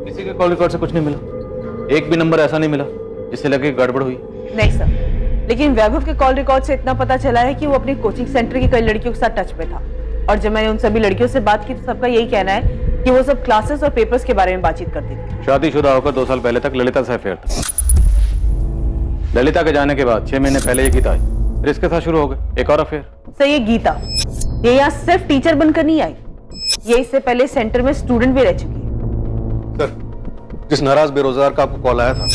किसी के कॉल रिकॉर्ड से कुछ नहीं मिला, एक भी नंबर ऐसा नहीं मिला जिससे लगे गड़बड़ हुई। नहीं सर, लेकिन वैभव के कॉल रिकॉर्ड से इतना पता चला है कि वो अपनी कोचिंग सेंटर की कई लड़कियों के साथ टच में था और जब मैंने उन सभी लड़कियों से बात की तो सबका यही कहना है कि वो सब क्लासेस और पेपर्स के बारे में बातचीत करती थी। शादीशुदा होकर 2 साल पहले तक ललिता से अफेयर था। ललिता के जाने के बाद 6 महीने पहले ये गीता आई, फिर इसके साथ शुरू हो गए एक और अफेयर। सर ये गीता, ये यहाँ सिर्फ टीचर बनकर नहीं आई, ये इससे पहले सेंटर में स्टूडेंट भी रह चुकी है। सर, जिस नाराज बेरोजगार का आपको कॉल आया था,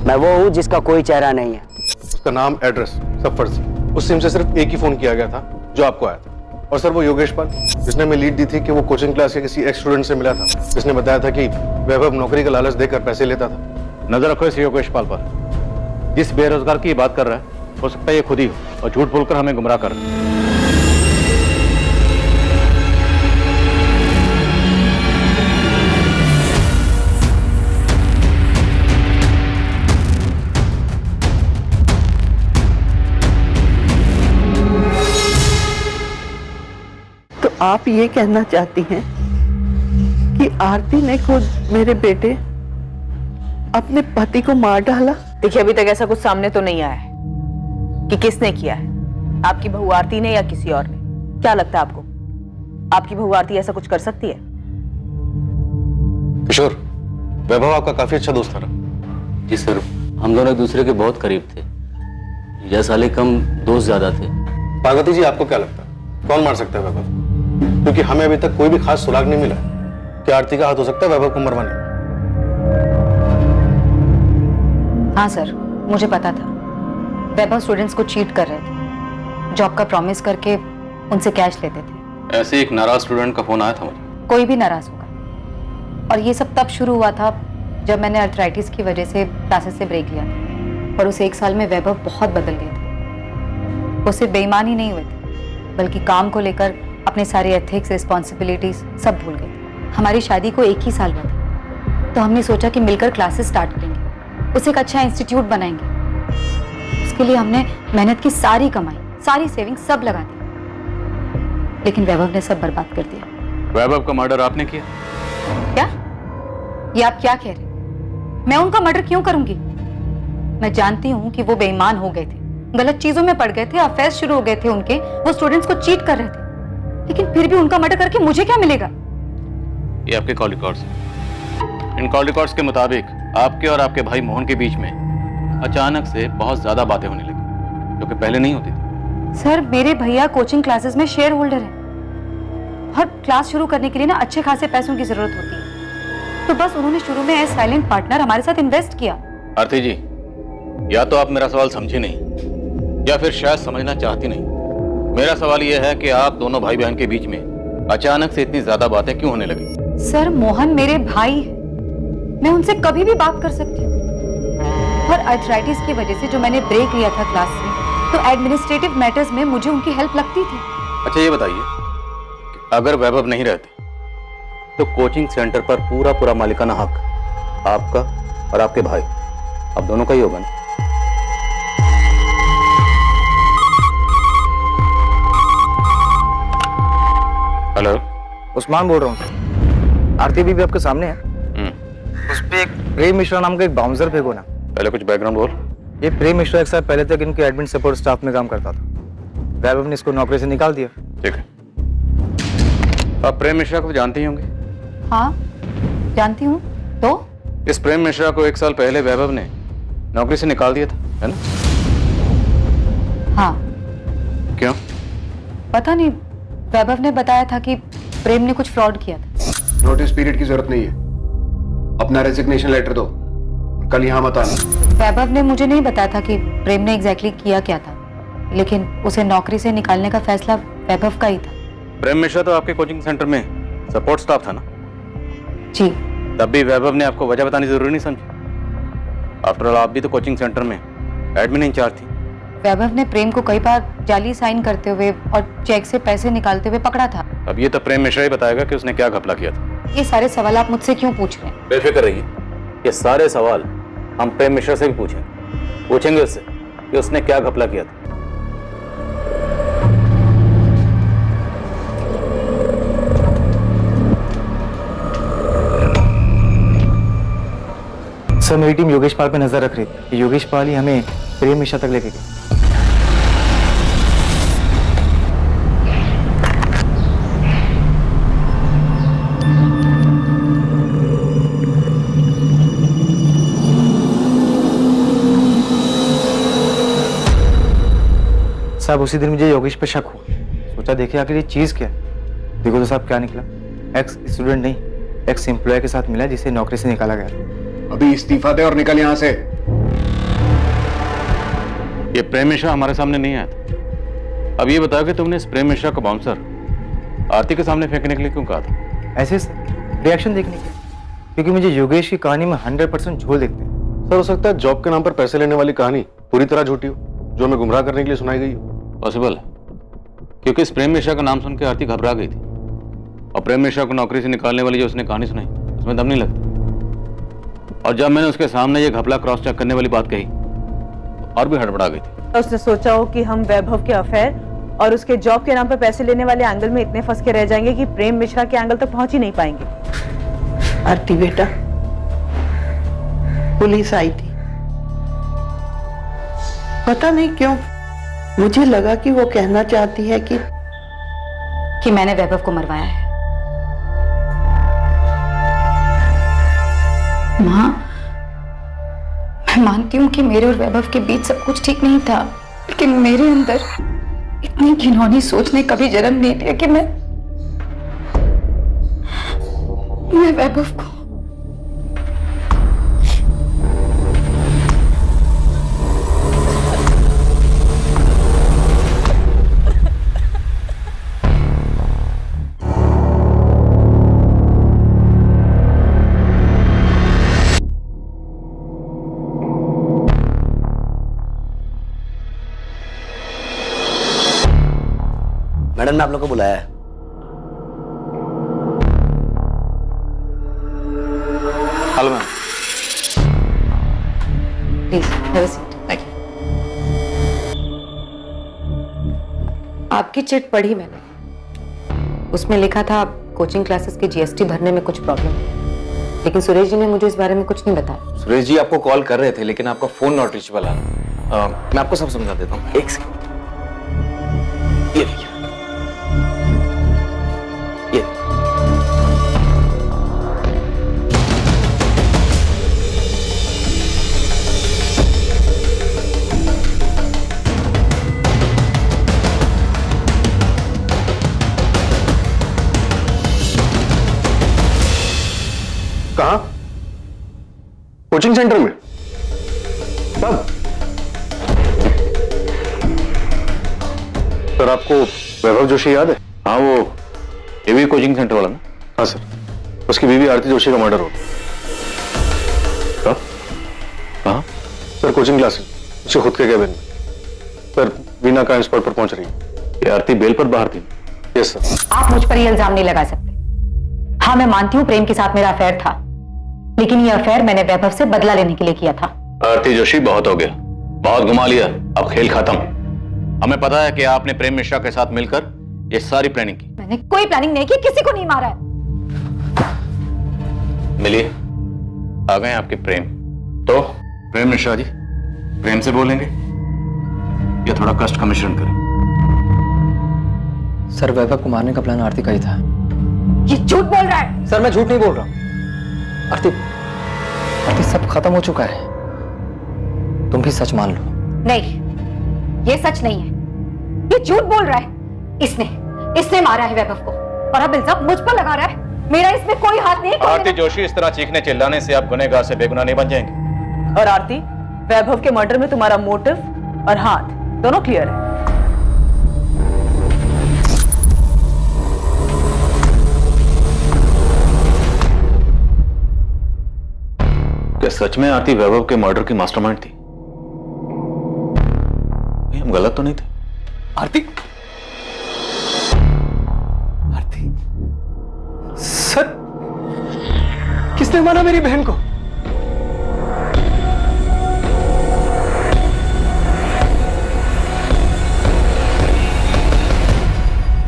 मैं वो हूँ जिसका कोई चेहरा नहीं है। उसका नाम, एड्रेस सब फर्जी। उस सिम से सिर्फ एक ही फोन किया गया था जो आपको आया था, और सर वो योगेश पाल जिसने हमें लीड दी थी कि वो कोचिंग क्लास के किसी एक्स स्टूडेंट से मिला था जिसने बताया था कि वैभव नौकरी का लालच देकर पैसे लेता था। नजर रखो इस योगेश पाल पर, जिस बेरोजगार की बात कर रहा है हो सकता है ये खुद ही हो और झूठ बोलकर हमें गुमराह कर रहा है। तो आप ये कहना चाहती हैं कि आरती ने खुद मेरे बेटे अपने पति को मार डाला? देखिए अभी तक ऐसा कुछ सामने तो नहीं आया है कि किसने किया है, आपकी बहू आरती ने या किसी और ने। क्या लगता है आपको, आपकी बहू आरती ऐसा कुछ कर सकती है? किशोर, वैभव आपका काफी अच्छा दोस्त था। जी सर, हम दोनों एक दूसरे के बहुत करीब थे, या साले कम दोस्त ज्यादा थे। पार्वती जी, आपको क्या लगता है कौन मार सकता है वैभव? क्योंकि हमें अभी तक कोई भी खास सुराग नहीं मिला कि आरती का हाथ हो सकता है वैभव को मरवाने में। हाँ सर, मुझे पता था वैभव स्टूडेंट्स को चीट कर रहे थे, जॉब का प्रॉमिस करके उनसे कैश लेते थे। ऐसे एक नाराज स्टूडेंट का फोन आया था मुझे। कोई भी नाराज होगा, और ये सब तब शुरू हुआ था जब मैंने अर्थराइटिस की वजह से क्लासेस से ब्रेक लिया था। पर उस 1 साल में वैभव बहुत बदल गए थे। वो सिर्फ बेईमान ही नहीं हुए थे, बल्कि काम को लेकर अपने सारे एथिक्स, रिस्पॉन्सिबिलिटीज सब भूल गए थे। हमारी शादी को 1 ही साल हुआ था, तो हमने सोचा कि मिलकर क्लासेस स्टार्ट करेंगे, उसे एक अच्छा इंस्टीट्यूट बनाएंगे। उसके लिए हमने मेहनत की सारी कमाई, सारी सेविंग सब लगा दी, लेकिन वैभव ने सब बर्बाद कर दिया। वैभव का मर्डर आपने किया? क्या? ये आप क्या कह रहे हैं? मैं उनका मर्डर क्यों करूंगी? मैं जानती हूँ कि वो बेईमान हो गए थे, गलत चीजों में पड़ गए थे, अफेयर शुरू हो गए थे उनके, वो स्टूडेंट्स को चीट कर रहे थे, लेकिन फिर भी उनका मर्डर करके मुझे क्या मिलेगा? ये आपके कॉल रिकॉर्ड्स हैं। इन कॉल रिकॉर्ड्स के मुताबिक आपके और आपके भाई मोहन के बीच में अचानक से बहुत ज्यादा बातें होने लगी, जो कि पहले नहीं होती थी। सर मेरे भैया कोचिंग क्लासेस में शेयर होल्डर है और क्लास शुरू करने के लिए ना अच्छे खासे पैसों की जरूरत होती है, तो बस उन्होंने शुरू में एज साइलेंट पार्टनर हमारे साथ इन्वेस्ट किया। आरती जी, या तो आप मेरा सवाल समझी नहीं या फिर शायद समझना चाहती नहीं। मेरा सवाल यह है कि आप दोनों भाई बहन के बीच में अचानक से इतनी ज्यादा बातें क्यों होने लगी? सर मोहन मेरे भाई है, मैं उनसे कभी भी बात कर सकती हूँ, और आर्थराइटिस की वजह से जो मैंने ब्रेक लिया था क्लास से, तो एडमिनिस्ट्रेटिव मैटर्स में मुझे उनकी हेल्प लगती थी। अच्छा ये बताइए कि अगर वैभव नहीं रहते तो कोचिंग सेंटर पर पूरा मालिकाना हक आपका और आपके भाई, आप दोनों का ही होगा ना? हेलो, उस्मान बोल रहा हूँ। आरती भी आपके सामने है। उस पे एक प्रेम मिश्रा नाम का एक बाउंसर फेंको ना। पहले कुछ बैकग्राउंड बोल। ये प्रेम मिश्रा एक साल पहले तक इनके एडमिन सपोर्ट स्टाफ में काम करता था। वैभव ने इसको नौकरी से निकाल दिया। ठीक है, आप प्रेम मिश्रा को जानते ही होंगे? हाँ जानती हूँ। तो इस प्रेम मिश्रा को 1 साल पहले वैभव ने नौकरी से निकाल दिया था, है ना? हाँ। क्यों? पता नहीं, वैभव ने बताया था कि प्रेम ने कुछ फ्रॉड किया था। नोटिस पीरियड की जरूरत नहीं है, अपना रेजिग्नेशन लेटर दो, कल यहाँ मत आना। वैभव ने मुझे नहीं बताया था कि प्रेम ने एग्जैक्टली किया क्या था, लेकिन उसे नौकरी से निकालने का फैसला वैभव का ही था। प्रेम मिश्रा तो आपके कोचिंग सेंटर में सपोर्ट स्टाफ था ना? जी। तब भी वैभव ने आपको वजह बतानी जरूरी नहीं समझी? आफ्टर ऑल आप भी तो कोचिंग सेंटर में एडमिन इंचार्ज थी। वैभव ने प्रेम को कई बार जाली साइन करते हुए और चेक से पैसे निकालते हुए पकड़ा था। अब ये तो प्रेम मिश्रा ही बताएगा कि उसने क्या घपला किया था। ये सारे सवाल आप मुझसे क्यों पूछ रहे हैं? बेफिक्र रहिए, ये सारे सवाल हम प्रेम मिश्रा से भी पूछेंगे उससे कि उसने क्या घपला किया था। सर मेरी टीम योगेश पाल पे नजर रख रही थी। योगेश पाल ही हमें प्रेम मिश्रा तक लेके गए। साहब उसी दिन मुझे योगेश पे शक हुआ, सोचा देखे आखिर ये चीज क्या है। देखो तो साहब क्या निकला, एक्स स्टूडेंट नहीं, एक्स एम्प्लॉय के साथ मिला जिसे नौकरी से निकाला गया। अभी इस्तीफा दे और निकल यहाँ से। ये प्रेम मिश्रा हमारे सामने नहीं आया था। अब ये बताओ कि तुमने इस प्रेम मिश्रा को बाउंसर आरती के सामने फेंकने के लिए क्यों कहा था? ऐसे सर रिएक्शन देखने के, क्योंकि मुझे योगेश की कहानी में 100% झोल देखते हैं। सर हो सकता है जॉब के नाम पर पैसे लेने वाली कहानी पूरी तरह झूठी हो, जो हमें गुमराह करने के लिए सुनाई गई हो। पॉसिबल है, क्योंकि इस प्रेम मिश्रा का नाम सुन के आरती घबरा गई थी, और प्रेम मिश्रा को नौकरी से निकालने वाली जो उसने कहानी सुनाई उसमें दम नहीं लगता। और जब मैंने उसके सामने ये घपला क्रॉस चेक करने वाली बात कही तो और भी हड़बड़ा गई थी। उसने सोचा हो कि हम वैभव के अफेयर और उसके जॉब के नाम पर पैसे लेने वाले एंगल में इतने फंस के रह जाएंगे कि प्रेम मिश्रा के एंगल तक पहुंच ही नहीं पाएंगे। आरती बेटा, पुलिस आई थी, पता नहीं क्यों मुझे लगा कि वो कहना चाहती है कि मैंने वैभव को मरवाया है। माँ, मैं मानती हूँ कि मेरे और वैभव के बीच सब कुछ ठीक नहीं था, लेकिन मेरे अंदर इतनी घिनौनी सोच ने कभी जन्म नहीं दिया कि मैं वैभव को मैडम ने आप लोग को बुलाया है। Hello ma'am. Please have a seat. Thank you. आपकी चिट पढ़ी मैंने, उसमें लिखा था कोचिंग क्लासेस के जीएसटी भरने में कुछ प्रॉब्लम है, लेकिन सुरेश जी ने मुझे इस बारे में कुछ नहीं बताया। सुरेश जी आपको कॉल कर रहे थे लेकिन आपका फोन नॉट रीचेबल आ रहा। मैं आपको सब समझा देता हूँ, एक सेकंड। ये देखिए, ये कोचिंग सेंटर में? कब? सर आपको वैभव जोशी याद है? हाँ, वो एवी कोचिंग सेंटर वाला ना? हाँ सर, उसकी बीवी आरती जोशी का मर्डर हो गया। कहाँ? सर कोचिंग क्लास उसके खुद के केबिन में। सर वीना का स्पॉट पर पहुंच रही है। ये आरती बेल पर बाहर थी? Yes sir. आप मुझ पर ये इल्जाम नहीं लगा सकते। हाँ, मैं मानती हूँ प्रेम के साथ मेरा अफेयर था, लेकिन ये अफेयर मैंने वैभव से बदला लेने के लिए किया था। आरती जोशी, बहुत हो गया, बहुत घुमा लिया, अब खेल खत्म। हमें पता है कि आपने प्रेम मिश्रा के साथ मिलकर ये सारी प्लानिंग की। मैंने कोई प्लानिंग नहीं की, किसी को नहीं मारा है। मिलिए, आ गए आपके प्रेम। तो प्रेम मिश्रा जी, प्रेम से बोलेंगे या थोड़ा कष्ट का मिश्रण करें? सर वैभव को मारने का प्लान आरती का ही था। ये झूठ बोल रहा है। सर मैं झूठ नहीं बोल रहा। आरती सब खत्म हो चुका है, तुम भी सच मान लो। नहीं, ये सच नहीं है, ये झूठ बोल रहा है। इसने मारा है वैभव को और अब इल्जाम मुझ पर लगा रहा है। मेरा इसमें कोई हाथ नहीं है। आरती जोशी, इस तरह चीखने चिल्लाने से आप गुनहगार से बेगुनाह नहीं बन जाएंगे। और आरती, वैभव के मर्डर में तुम्हारा मोटिव और हाथ दोनों क्लियर है। क्या सच में आरती वैभव के मर्डर की मास्टरमाइंड थी? हम गलत तो नहीं थे? आरती सर, किसने मारा मेरी बहन को?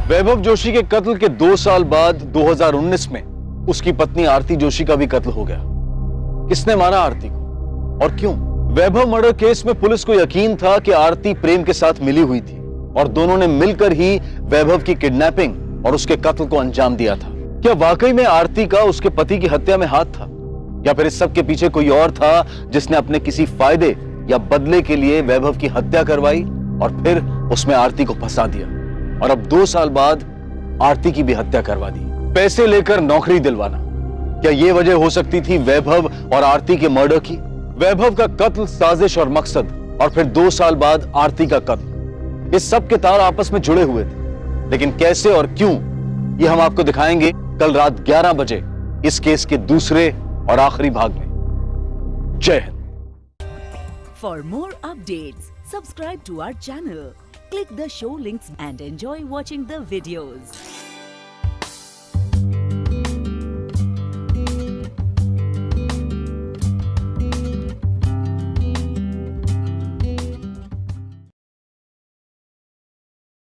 वैभव जोशी के कत्ल के 2 साल बाद 2019 में उसकी पत्नी आरती जोशी का भी कत्ल हो गया। किसने मारा आरती को और क्यों? वैभव मर्डर केस में पुलिस को यकीन था कि आरती प्रेम के साथ मिली हुई थी और दोनों ने मिलकर ही वैभव की किडनैपिंग और उसके कत्ल को अंजाम दिया था। क्या वाकई में आरती का उसके पति की हत्या में हाथ था, या फिर इस सब के पीछे कोई और था जिसने अपने किसी फायदे या बदले के लिए वैभव की हत्या करवाई और फिर उसमें आरती को फंसा दिया और अब 2 साल बाद आरती की भी हत्या करवा दी? पैसे लेकर नौकरी दिलवाना, क्या यह वजह हो सकती थी वैभव और आरती के मर्डर की? वैभव का कत्ल साजिश और मकसद और फिर 2 साल बाद आरती का कत्ल, इस सब के तार आपस में जुड़े हुए थे, लेकिन कैसे और क्यों, ये हम आपको दिखाएंगे कल रात 11 बजे इस केस के दूसरे और आखिरी भाग में। जय हिंद। For more updates subscribe to our channel, click the show links and enjoy watching the videos.